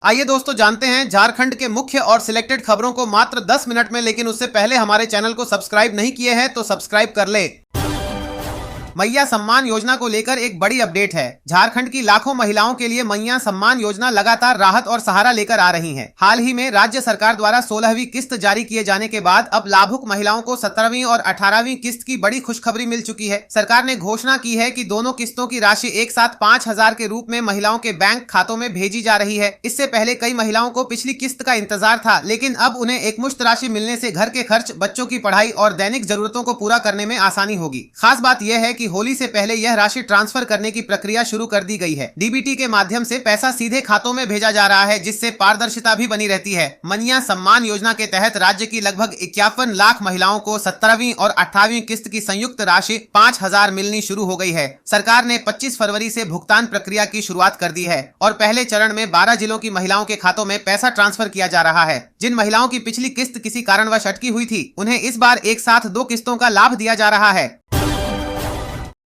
आइए दोस्तों जानते हैं झारखंड के मुख्य और सिलेक्टेड खबरों को मात्र 10 मिनट में, लेकिन उससे पहले हमारे चैनल को सब्सक्राइब नहीं किए हैं तो सब्सक्राइब कर ले। मैया सम्मान योजना को लेकर एक बड़ी अपडेट है। झारखंड की लाखों महिलाओं के लिए मैया सम्मान योजना लगातार राहत और सहारा लेकर आ रही है। हाल ही में राज्य सरकार द्वारा 16वीं किस्त जारी किए जाने के बाद अब लाभुक महिलाओं को 17वीं और 18वीं किस्त की बड़ी खुशखबरी मिल चुकी है। सरकार ने घोषणा की है कि दोनों किस्तों की राशि एक साथ 5,000 के रूप में महिलाओं के बैंक खातों में भेजी जा रही है। इससे पहले कई महिलाओं को पिछली किस्त का इंतजार था, लेकिन अब उन्हें एकमुश्त राशि मिलने से घर के खर्च, बच्चों की पढ़ाई और दैनिक जरूरतों को पूरा करने में आसानी होगी। खास बात यह है कि होली से पहले यह राशि ट्रांसफर करने की प्रक्रिया शुरू कर दी गई है। डीबीटी के माध्यम से पैसा सीधे खातों में भेजा जा रहा है, जिससे पारदर्शिता भी बनी रहती है। मैया सम्मान योजना के तहत राज्य की लगभग 51 लाख महिलाओं को 17वीं और 18वीं किस्त की संयुक्त राशि 5,000 मिलनी शुरू हो गई है। सरकार ने 25 फरवरी से भुगतान प्रक्रिया की शुरुआत कर दी है और पहले चरण में 12 जिलों की महिलाओं के खातों में पैसा ट्रांसफर किया जा रहा है। जिन महिलाओं की पिछली किस्त किसी कारणवश अटकी हुई थी, उन्हें इस बार एक साथ 2 किस्तों का लाभ दिया जा रहा है।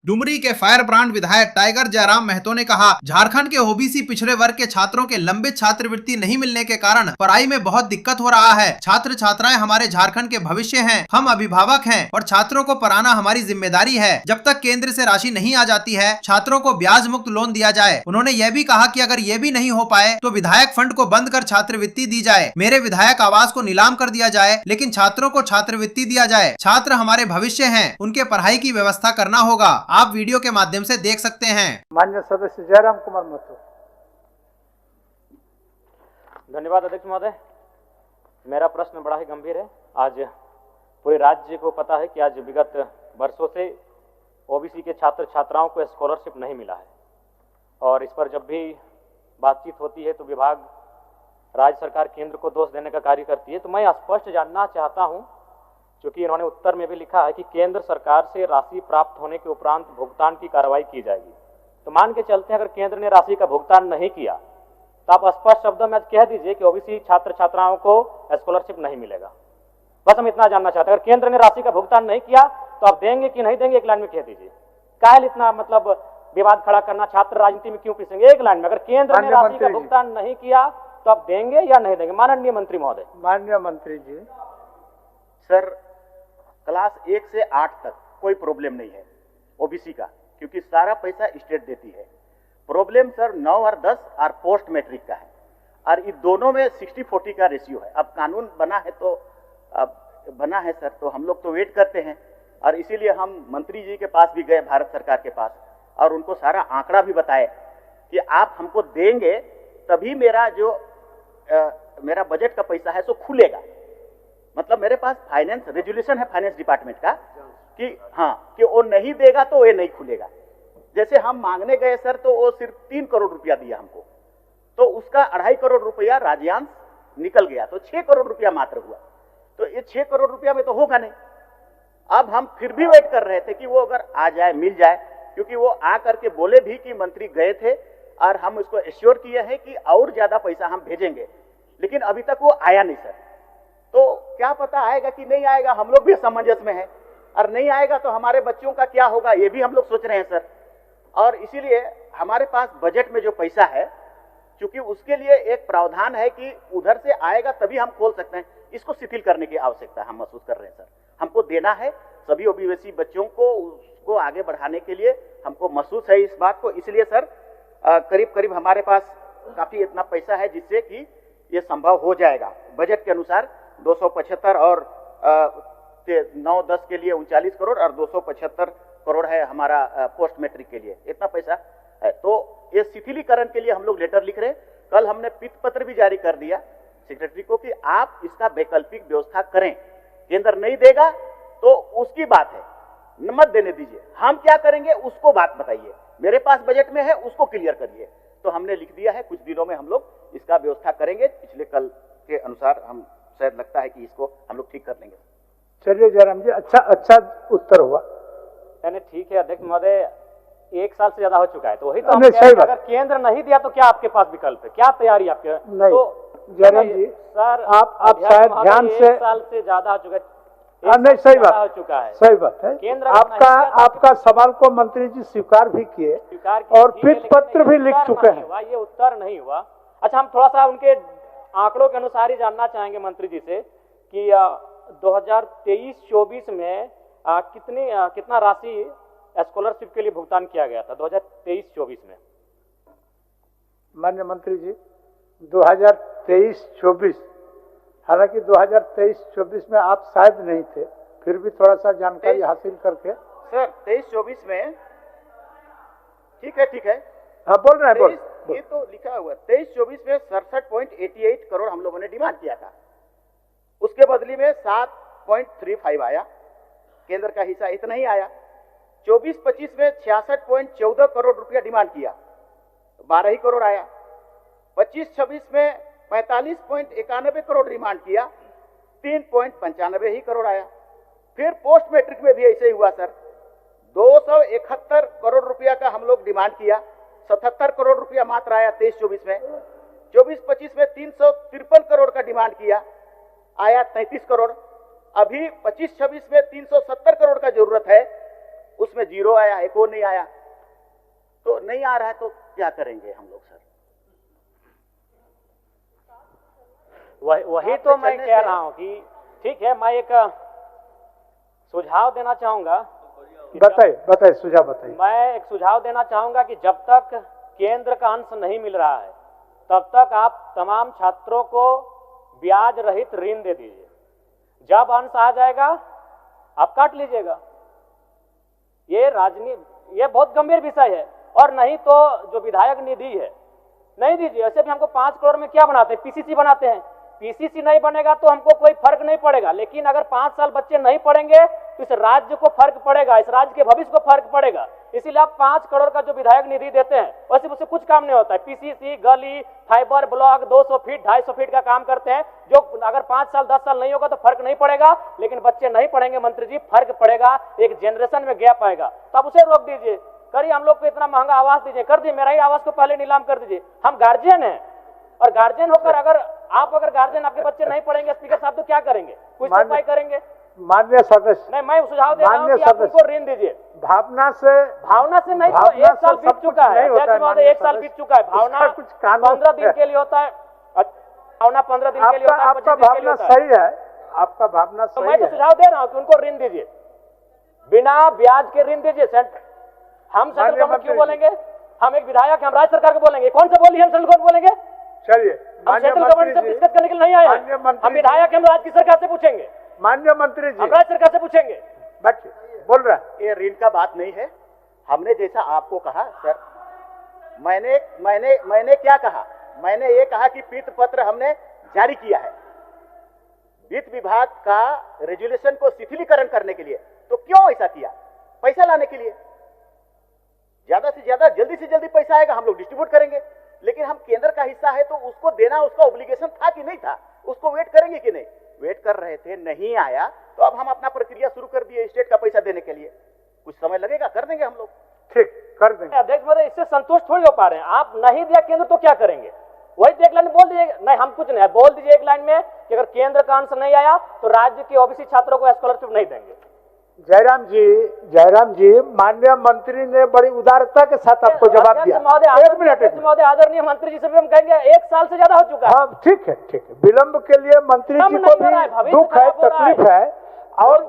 डुमरी के फायर ब्रांड विधायक टाइगर जयराम महतो ने कहा, झारखंड के ओबीसी पिछड़े वर्ग के छात्रों के लंबित छात्रवृत्ति नहीं मिलने के कारण पढ़ाई में बहुत दिक्कत हो रहा है। छात्र छात्राएं हमारे झारखंड के भविष्य हैं। हम अभिभावक हैं और छात्रों को पढ़ाना हमारी जिम्मेदारी है। जब तक केंद्र से राशि नहीं आ जाती है, छात्रों को ब्याज मुक्त लोन दिया जाए। उन्होंने यह भी कहा कि अगर ये भी नहीं हो पाए तो विधायक फंड को बंद कर छात्रवृत्ति दी जाए। मेरे विधायक आवास को नीलाम कर दिया जाए, लेकिन छात्रों को छात्रवृत्ति दिया जाए। छात्र हमारे भविष्य हैं, उनके पढ़ाई की व्यवस्था करना होगा। आप वीडियो के माध्यम से देख सकते हैं। माननीय सदस्य जयराम कुमार महतो। धन्यवाद अध्यक्ष महोदय। मेरा प्रश्न बड़ा ही गंभीर है। आज पूरे राज्य को पता है कि आज विगत वर्षों से ओबीसी के छात्र छात्राओं को स्कॉलरशिप नहीं मिला है और इस पर जब भी बातचीत होती है तो विभाग, राज्य सरकार केंद्र को दोष देने का कार्य करती है। तो मैं स्पष्ट जानना चाहता हूं, क्योंकि इन्होंने उत्तर में भी लिखा है कि केंद्र सरकार से राशि प्राप्त होने के उपरांत भुगतान की कार्रवाई की जाएगी। तो मान के चलते हैं अगर केंद्र ने राशि का भुगतान नहीं किया तो आप स्पष्ट शब्दों में कह दीजिए कि ओबीसी छात्र छात्राओं को स्कॉलरशिप नहीं मिलेगा। बस हम इतना जानना चाहते हैं, अगर केंद्र ने राशि का भुगतान नहीं किया तो आप देंगे कि नहीं देंगे, एक लाइन में कह दीजिए। काहे इतना मतलब विवाद खड़ा करना, छात्र राजनीति में क्यों पिसेंगे? एक लाइन में, अगर केंद्र ने राशि का भुगतान नहीं किया तो आप देंगे या नहीं देंगे? माननीय मंत्री महोदय। माननीय मंत्री जी। सर, क्लास 1 से 8 तक कोई प्रॉब्लम नहीं है ओबीसी का, क्योंकि सारा पैसा स्टेट देती है। प्रॉब्लम सर 9 और 10 और पोस्ट मैट्रिक का है, और इन दोनों में 60-40 का रेशियो है। अब कानून बना है तो अब बना है सर, तो हम लोग तो वेट करते हैं और इसीलिए हम मंत्री जी के पास भी गए, भारत सरकार के पास, और उनको सारा आंकड़ा भी बताए कि आप हमको देंगे तभी मेरा जो मेरा बजट का पैसा है सो खुलेगा। मतलब मेरे पास फाइनेंस रेजुलेशन है फाइनेंस डिपार्टमेंट का कि हाँ, कि वो नहीं देगा तो ये नहीं खुलेगा। जैसे हम मांगने गए सर तो वो सिर्फ 3 करोड़ रुपया दिया हमको, तो उसका 2.5 करोड़ रुपया राज्यांश निकल गया, तो 6 करोड़ रुपया मात्र हुआ। तो ये 6 करोड़ रुपया में तो होगा नहीं। अब हम फिर भी वेट कर रहे थे कि वो अगर आ जाए, मिल जाए, क्योंकि वो आ करके बोले भी कि मंत्री गए थे और हम उसको एश्योर किए हैं कि और ज्यादा पैसा हम भेजेंगे, लेकिन अभी तक वो आया नहीं सर। तो क्या पता आएगा कि नहीं आएगा, हम लोग भी असमंजस में हैं, और नहीं आएगा तो हमारे बच्चों का क्या होगा ये भी हम लोग सोच रहे हैं सर। और इसीलिए हमारे पास बजट में जो पैसा है, क्योंकि उसके लिए एक प्रावधान है कि उधर से आएगा तभी हम खोल सकते हैं, इसको शिथिल करने की आवश्यकता हम महसूस कर रहे हैं सर। हमको देना है सभी ओबीसी बच्चों को, उसको आगे बढ़ाने के लिए हमको महसूस है इस बात को। इसलिए सर करीब करीब हमारे पास काफी इतना पैसा है जिससे कि ये संभव हो जाएगा। बजट के अनुसार 275 और 9-10 के लिए 39 करोड़ और 275 करोड़ है हमारा पोस्ट मैट्रिक के लिए, इतना पैसा है। तो ये शिथिलीकरण के लिए हम लोग लेटर लिख रहे हैं। कल हमने पित पत्र भी जारी कर दिया सेक्रेटरी को कि आप इसका वैकल्पिक व्यवस्था करें। केंद्र नहीं देगा तो उसकी बात है, मत देने दीजिए, हम क्या करेंगे उसको बात बताइए। मेरे पास बजट में है, उसको क्लियर करिए। तो हमने लिख दिया है, कुछ दिनों में हम लोग इसका व्यवस्था करेंगे। पिछले कल के अनुसार हम शायद लगता है कि इसको हम लोग ठीक कर लेंगे। चलिए जयराम जी, अच्छा उत्तर हुआ। यानी ठीक है अध्यक्ष महोदय, 1 साल से ज्यादा हो चुका है, तो वही तो नहीं, सही बात। अगर केंद्र नहीं दिया तो क्या आपके पास विकल्प है? क्या तैयारी आपके? नहीं तो जयराम जी सर, आप शायद ध्यान से, 1 साल से ज्यादा हो चुका है। नहीं सही बात हो चुका है, सही बात है। केंद्र आपका सवाल को मंत्री जी स्वीकार भी किए और पित पत्र भी लिख चुके हैं। ये उत्तर नहीं हुआ। अच्छा, हम थोड़ा सा उनके आंकड़ों के अनुसार ही जानना चाहेंगे मंत्री जी से कि 2023-24 में कितना राशि स्कॉलरशिप के लिए भुगतान किया गया था 2023-24 में? माननीय मंत्री जी 2023-24, हालांकि 2023-24 में आप शायद नहीं थे, फिर भी थोड़ा सा जानकारी हासिल करके। सर 23-24 में ठीक है हाँ बोल रहे हैं, ये तो लिखा हुआ 23-24 में 67.88 करोड़ हम लोगों ने डिमांड किया था। उसके बदले में 7.35 आया, केंद्र का हिस्सा इतना ही आया। 24-25 में 66.14 करोड़ रुपया डिमांड किया, 12 ही करोड़ आया। 25-26 में 45.91 करोड़ डिमांड किया, 3.95 ही करोड़ आया। फिर पोस्ट मैट्रिक में भी ऐसे ही हुआ सर, 271 करोड़ रुपया का हम लोग डिमांड किया, 77 करोड़ रुपया मात्र आया 23-24 में। 24-25 में 353 करोड़ का डिमांड किया, आया 33 करोड़। अभी 25-26 में 370 करोड़ का जरूरत है, उसमें जीरो आया, एक और नहीं आया। तो नहीं आ रहा है तो क्या करेंगे हम लोग सर? वही तो मैं कह रहा हूं कि ठीक है, मैं एक सुझाव देना चाहूंगा। बताइए सुझाव बताइए। मैं एक सुझाव देना चाहूंगा कि जब तक केंद्र का अंश नहीं मिल रहा है तब तक आप तमाम छात्रों को ब्याज रहित ऋण दे दीजिए। जब अंश आ जाएगा आप काट लीजिएगा। ये बहुत गंभीर विषय है। और नहीं तो जो विधायक निधि है नहीं दीजिए। ऐसे भी हमको 5 करोड़ में क्या बनाते हैं, पीसीसी बनाते हैं। पीसीसी नहीं बनेगा तो हमको कोई फर्क नहीं पड़ेगा, लेकिन अगर 5 साल बच्चे नहीं पढ़ेंगे तो इस राज्य को फर्क पड़ेगा, इस राज्य के भविष्य को फर्क पड़ेगा। इसीलिए आप 5 करोड़ का जो विधायक निधि देते हैं वैसे उससे कुछ काम नहीं होता है। पीसीसी, गली, फाइबर ब्लॉक 200 फीट 250 फीट का काम करते हैं, जो अगर 5 साल 10 साल नहीं होगा तो फर्क नहीं पड़ेगा। लेकिन बच्चे नहीं पढ़ेंगे मंत्री जी, फर्क पड़ेगा, एक जनरेशन में गैप आएगा। तो आप उसे रोक दीजिए। करिए, हम लोग को इतना महंगा आवास दीजिए, कर दीजिए, मेरा ही आवास को पहले नीलाम कर दीजिए। हम गार्जियन हैं और गार्जियन होकर अगर गार्जियन आपके बच्चे नहीं पढ़ेंगे स्पीकर साहब तो क्या करेंगे, कुछ उपाय करेंगे? माननीय सदस्य, नहीं, मैं सुझाव दे रहा हूं कि आप उनको ऋण दीजिए। भावना से नहीं तो 1 साल बीत चुका है, 1 साल बीत चुका है। भावना कुछ 15 दिन के लिए होता है, भावना 15 दिन के लिए होता है, आपका भावना सही है, आपका भावना सही है। मैं तो सुझाव दे रहा हूं कि उनको ऋण दीजिए, बिना ब्याज के ऋण दीजिए। हम सेंट्रल गवर्नमेंट क्यों बोलेंगे? हम एक विधायक, हम राज्य सरकार को बोलेंगे। कौन सा बोली हम सेंट्रल गवर्नमेंट बोलेंगे? चलिए, हम सेंट्रल गवर्नमेंट से डिस्कस करने के लिए नहीं आए हैं। हम विधायक, हम राज्य की सरकार से पूछेंगे। माननीय मंत्री जी, हम राज्य सरकार से पूछेंगे। बच्चे बोल रहा है, ये ऋण का बात नहीं है। हमने जैसा आपको कहा सर, मैंने क्या कहा? मैंने ये कहा कि पीत पत्र हमने जारी किया है वित्त विभाग का रेजुलेशन को शिथिलीकरण करने के लिए। तो क्यों ऐसा किया? पैसा लाने के लिए। ज्यादा से ज्यादा जल्दी से जल्दी पैसा आएगा, हम लोग डिस्ट्रीब्यूट करेंगे। लेकिन हम केंद्र का हिस्सा है तो उसको देना उसका ऑब्लिगेशन था कि नहीं था? उसको वेट करेंगे कि नहीं? वेट कर रहे थे, नहीं आया तो अब हम अपना प्रक्रिया शुरू कर दिए स्टेट का पैसा देने के लिए। कुछ समय लगेगा, कर देंगे हम लोग। ठीक, कर देंगे। अध्यक्ष महोदय, इससे संतुष्ट थोड़ी हो पा रहे हैं। आप नहीं दिया केंद्र तो क्या करेंगे? वही तो एक लाइन बोल दीजिए। नहीं, हम कुछ नहीं, बोल दीजिए एक लाइन में कि अगर केंद्र का अंश नहीं आया तो राज्य के ओबीसी छात्रों को स्कॉलरशिप नहीं देंगे। जयराम जी, माननीय मंत्री ने बड़ी उदारता के साथ आपको जवाब दिया। एक मिनट महोदय, आदरणीय मंत्री जी से भी हम कहेंगे 1 साल से ज्यादा हो चुका है। हाँ, ठीक है। विलंब के लिए मंत्री जी को भी दुख है, तकलीफ है, और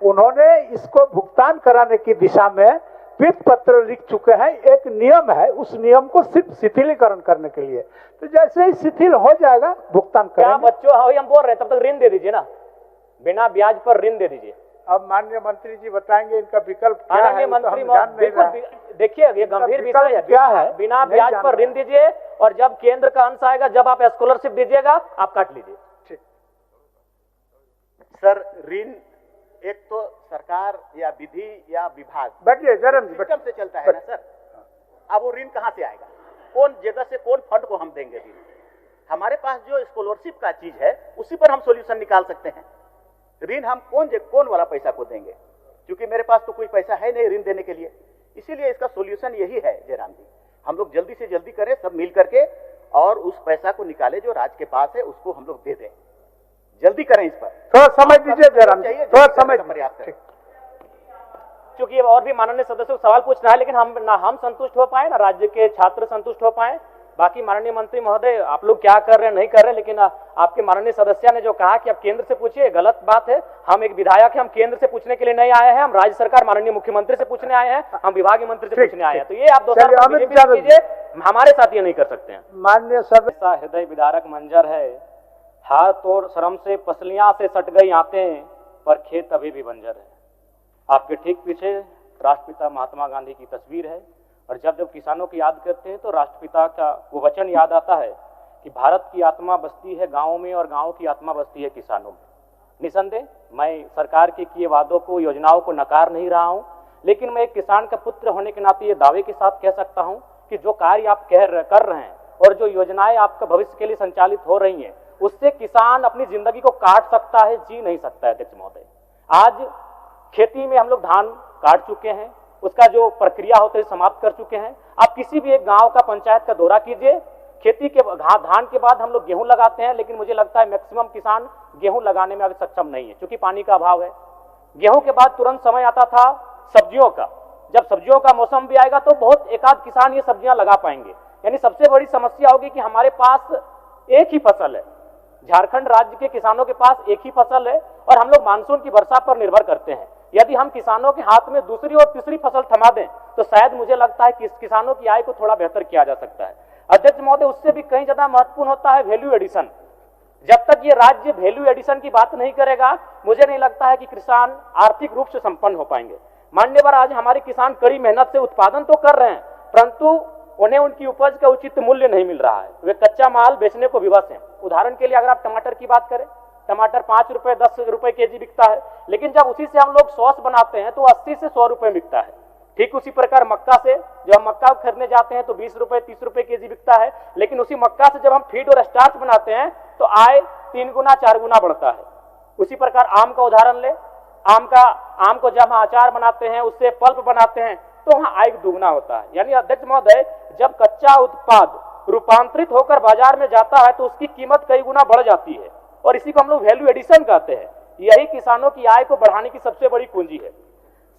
उन्होंने इसको भुगतान कराने की दिशा में वित्त पत्र लिख चुके हैं। एक नियम है, उस नियम को सिर्फ शिथिलीकरण करने के लिए। तो जैसे ही शिथिल हो जाएगा भुगतान करेंगे। बच्चों, हम बोल रहे हैं, तब तक ऋण दे दीजिए ना, बिना ब्याज पर ऋण दे दीजिए। अब माननीय मंत्री जी बताएंगे इनका विकल्प क्या है। मंत्री देखिए, ये गंभीर विषय है। क्या है? बिना ब्याज पर ऋण दीजिए और जब केंद्र का अंश आएगा, जब आप स्कॉलरशिप दीजिएगा, आप काट लीजिए। ठीक सर, ऋण एक तो सरकार या विधि या विभाग बैठिए जयराम जी, सिस्टम से चलता है ना सर। अब वो ऋण कहाँ से आएगा? कौन जगह से कौन फंड को हम देंगे ऋण? हमारे पास जो स्कॉलरशिप का चीज है उसी पर हम सॉल्यूशन निकाल सकते हैं। ऋण हम कौन वाला पैसा को देंगे? क्योंकि मेरे पास तो कोई पैसा है नहीं ऋण देने के लिए। इसीलिए इसका सॉल्यूशन यही है जयराम जी, हम लोग जल्दी से जल्दी करें सब मिल करके और उस पैसा को निकाले जो राज्य के पास है, उसको हम लोग दे दें। जल्दी करें इस पर। थोड़ा समय दीजिए जयराम जी, थोड़ा समय प्रयास करें। क्योंकि ये और भी माननीय सदस्यों को सवाल पूछना है, लेकिन हम संतुष्ट हो पाए ना राज्य के छात्र संतुष्ट हो पाए। बाकी माननीय मंत्री महोदय आप लोग क्या कर रहे हैं नहीं कर रहे हैं, लेकिन आपके माननीय सदस्य ने जो कहा कि आप केंद्र से पूछिए, गलत बात है। हम एक विधायक हैं, हम केंद्र से पूछने के लिए नहीं आए हैं, हम राज्य सरकार माननीय मुख्यमंत्री से पूछने आए हैं, हम विभागीय मंत्री से पूछने आए हैं। तो ये आप कीजिए, हमारे साथ ये नहीं कर सकते हैं। माननीय सब ऐसा हृदय विदारक मंजर है, हाथ तोड़ श्रम से पसलियां से सट गई आते, पर खेत अभी भी बंजर है। आपके ठीक पीछे राष्ट्रपिता महात्मा गांधी की तस्वीर है, और जब जब किसानों की याद करते हैं तो राष्ट्रपिता का वो वचन याद आता है कि भारत की आत्मा बसती है गांवों में और गांव की आत्मा बसती है किसानों में। निसंदेह मैं सरकार के किए वादों को, योजनाओं को नकार नहीं रहा हूं, लेकिन मैं एक किसान का पुत्र होने के नाते ये दावे के साथ कह सकता हूं कि जो कार्य आप कर रहे हैं और जो योजनाएं आपका भविष्य के लिए संचालित हो रही हैं, उससे किसान अपनी जिंदगी को काट सकता है, जी नहीं सकता है। अध्यक्ष महोदय, आज खेती में हम लोग धान काट चुके हैं, उसका जो प्रक्रिया होता है समाप्त कर चुके हैं। आप किसी भी एक गांव का पंचायत का दौरा कीजिए, खेती के धान के बाद हम लोग गेहूं लगाते हैं, लेकिन मुझे लगता है मैक्सिमम किसान गेहूं लगाने में अभी सक्षम नहीं है, क्योंकि पानी का अभाव है। गेहूं के बाद तुरंत समय आता था सब्जियों का, जब सब्जियों का मौसम भी आएगा तो बहुत एकाध किसान ये सब्जियां लगा पाएंगे। यानी सबसे बड़ी समस्या होगी कि हमारे पास एक ही फसल है, झारखंड राज्य के किसानों के पास एक ही फसल है, और हम लोग मानसून की वर्षा पर निर्भर करते हैं। यदि हम किसानों के हाथ में दूसरी और तीसरी फसल थमा दें तो शायद मुझे लगता है कि किसानों की आय को थोड़ा बेहतर किया जा सकता है। अध्यक्ष महोदय, उससे भी कहीं ज्यादा महत्वपूर्ण होता है वैल्यू एडिशन। जब तक ये राज्य वैल्यू एडिशन की बात नहीं करेगा, मुझे नहीं लगता है कि किसान आर्थिक रूप से संपन्न हो पाएंगे। मान्यवर, आज हमारे किसान कड़ी मेहनत से उत्पादन तो कर रहे हैं, परंतु उन्हें उनकी उपज का उचित मूल्य नहीं मिल रहा है, वे कच्चा माल बेचने को विवश हैं। उदाहरण के लिए अगर आप टमाटर की बात करें, टमाटर 5 रुपए 10 रुपए केजी बिकता है, लेकिन जब उसी से हम लोग सॉस बनाते हैं तो 80 से 100 रुपए बिकता है। ठीक उसी प्रकार मक्का से जब हम मक्का खरीदने जाते हैं तो 20 रुपए 30 रुपए केजी बिकता है, लेकिन उसी मक्का से जब हम फीड और स्टार्च बनाते हैं तो आय 3 गुना 4 गुना बढ़ता है। उसी प्रकार आम का उदाहरण ले, आम को जब हम अचार बनाते हैं, उससे पल्प बनाते हैं, तो वहां आय दुगना होता है। यानी अध्यक्ष महोदय, जब कच्चा उत्पाद रूपांतरित होकर बाजार में जाता है तो उसकी कीमत कई गुना बढ़ जाती है, और इसी को हम लोग वैल्यू एडिशन कहते हैं। यही किसानों की आय को बढ़ाने की सबसे बड़ी कुंजी है।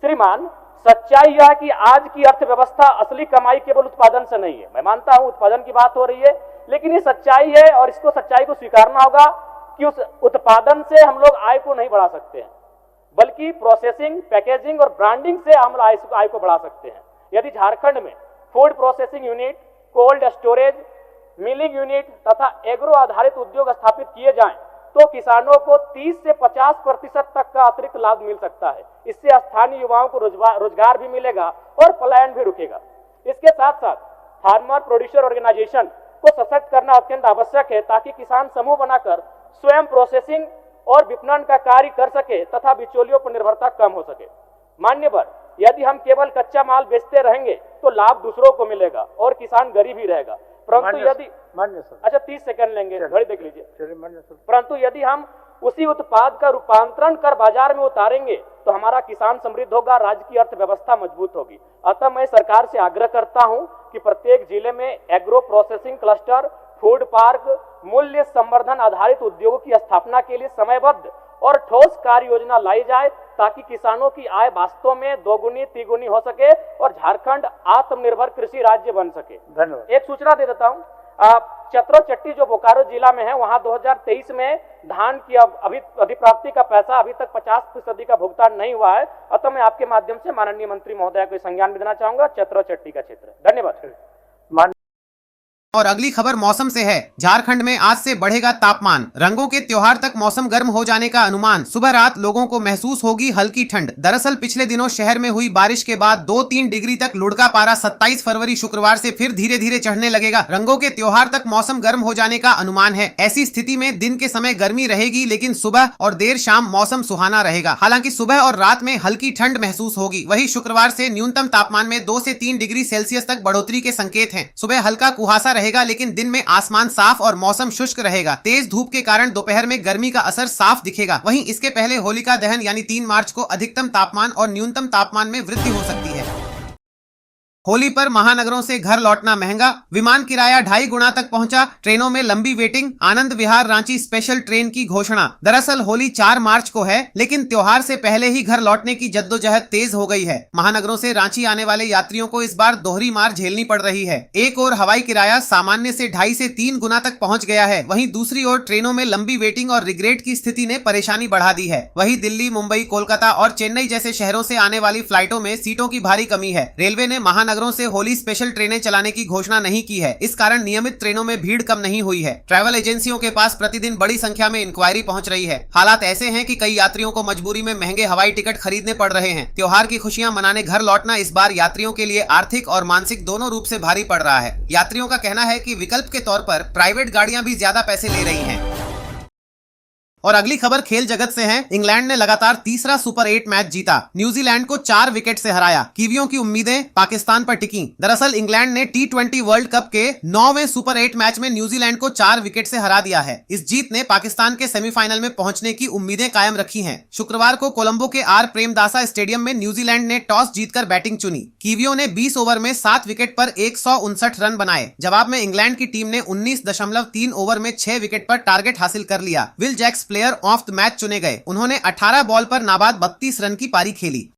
श्रीमान, सच्चाई यह है कि आज की अर्थव्यवस्था असली कमाई केवल उत्पादन से नहीं है। मैं मानता हूं उत्पादन की बात हो रही है, लेकिन ये सच्चाई है और इसको सच्चाई को स्वीकारना होगा कि उस उत्पादन से हम लोग आय को नहीं बढ़ा सकते हैं, बल्कि प्रोसेसिंग, पैकेजिंग और ब्रांडिंग से हम आय को बढ़ा सकते हैं। यदि झारखंड में food processing unit, cold storage, milling unit तथा एग्रो आधारित उद्योग स्थापित किए जाएं तो किसानों को 30 से 50% तक का अतिरिक्त लाभ मिल सकता है। इससे स्थानीय युवाओं को रोजगार भी मिलेगा और पलायन भी रुकेगा। इसके साथ साथ फार्मर प्रोड्यूसर ऑर्गेनाइजेशन को सशक्त करना अत्यंत आवश्यक है, ताकि किसान समूह बनाकर स्वयं प्रोसेसिंग और विपणन का कार्य कर सके तथा बिचौलियों पर निर्भरता कम हो सके। मान्यवर, यदि हम केवल कच्चा माल बेचते रहेंगे तो लाभ दूसरों को मिलेगा और किसान गरीब ही रहेगा। परंतु यदि अच्छा 30 सेकंड लेंगे, घड़ी देख लीजिए। परंतु यदि हम उसी उत्पाद का रूपांतरण कर बाजार में उतारेंगे तो हमारा किसान समृद्ध होगा, राज्य की अर्थव्यवस्था मजबूत होगी। अतः मैं सरकार से आग्रह करता हूं कि प्रत्येक जिले में agro processing cluster, food park, मूल्य संवर्धन आधारित उद्योगों की स्थापना के लिए समयबद्ध और ठोस कार्य योजना लाई जाए, ताकि किसानों की आय वास्तव में दोगुनी तिगुनी हो सके और झारखंड आत्मनिर्भर कृषि राज्य बन सके। धन्यवाद। एक सूचना दे देता हूं, चतरो चट्टी जो बोकारो जिला में है, वहां 2023 में धान की अधिप्राप्ति का पैसा अभी तक 50% का भुगतान नहीं हुआ है। अतः मैं आपके माध्यम से माननीय मंत्री महोदय को संज्ञान भी देना चाहूंगा, चतरो चट्टी का क्षेत्र। धन्यवाद। और अगली खबर मौसम से है। झारखंड में आज से बढ़ेगा तापमान, रंगों के त्योहार तक मौसम गर्म हो जाने का अनुमान। सुबह रात लोगों को महसूस होगी हल्की ठंड। दरअसल पिछले दिनों शहर में हुई बारिश के बाद 2-3 डिग्री तक लुढ़का पारा 27 फरवरी शुक्रवार से फिर धीरे धीरे चढ़ने लगेगा। रंगों के त्योहार तक मौसम गर्म हो जाने का अनुमान है। ऐसी स्थिति में दिन के समय गर्मी रहेगी, लेकिन सुबह और देर शाम मौसम सुहाना रहेगा। हालांकि सुबह और रात में हल्की ठंड महसूस होगी। वही शुक्रवार से न्यूनतम तापमान में 2 से 3 डिग्री सेल्सियस तक बढ़ोतरी के संकेत हैं। सुबह हल्का कुहासा रहेगा, लेकिन दिन में आसमान साफ और मौसम शुष्क रहेगा। तेज धूप के कारण दोपहर में गर्मी का असर साफ दिखेगा। वहीं इसके पहले होलिका दहन यानी 3 मार्च को अधिकतम तापमान और न्यूनतम तापमान में वृद्धि हो सकती है। होली पर महानगरों से घर लौटना महंगा, विमान किराया 2.5 गुना तक पहुंचा, ट्रेनों में लंबी waiting, Anand Vihar Ranchi special train की घोषणा। दरअसल होली 4 मार्च को है, लेकिन त्योहार से पहले ही घर लौटने की जद्दोजहद तेज हो गई है। महानगरों से रांची आने वाले यात्रियों को इस बार दोहरी मार झेलनी पड़ रही है। एक ओर हवाई किराया सामान्य से 2.5 से 3 गुना तक पहुंच गया है, वहीं दूसरी ओर ट्रेनों में लंबी वेटिंग और रिग्रेट की स्थिति ने परेशानी बढ़ा दी है। वहीं दिल्ली, मुंबई, कोलकाता और चेन्नई जैसे शहरों से आने वाली फ्लाइटों में सीटों की भारी कमी है। रेलवे ने महानगरों से होली स्पेशल ट्रेनें चलाने की घोषणा नहीं की है। इस कारण नियमित ट्रेनों में भीड़ कम नहीं हुई है। ट्रैवल एजेंसियों के पास प्रतिदिन बड़ी संख्या में इंक्वायरी पहुंच रही है। हालात ऐसे हैं कि कई यात्रियों को मजबूरी में महंगे हवाई टिकट खरीदने पड़ रहे हैं। त्योहार की खुशियां मनाने घर लौटना इस बार यात्रियों के लिए आर्थिक और मानसिक दोनों रूप से भारी पड़ रहा है। यात्रियों का कहना है कि विकल्प के तौर पर प्राइवेट गाड़ियां भी ज्यादा पैसे ले रही हैं। और अगली खबर खेल जगत से है। इंग्लैंड ने लगातार तीसरा सुपर 8 मैच जीता, न्यूजीलैंड को 4 विकेट से हराया। कीवियों की उम्मीदें पाकिस्तान पर टिकी। दरअसल इंग्लैंड ने T20 वर्ल्ड कप के 9वें सुपर 8 मैच में न्यूजीलैंड को 4 विकेट से हरा दिया है। इस जीत ने पाकिस्तान के सेमीफाइनल में पहुंचने की उम्मीदें कायम रखी हैं। शुक्रवार को कोलंबो के आर प्रेमदासा स्टेडियम में न्यूजीलैंड ने टॉस जीतकर बैटिंग चुनी। कीवियों ने 20 ओवर में 7 विकेट पर 159 रन बनाए। जवाब में इंग्लैंड की टीम ने 19.3 ओवर में 6 विकेट पर टारगेट हासिल कर लिया। Will Jacks player of the match चुने गए। उन्होंने 18 बॉल पर नाबाद 32 रन की पारी खेली।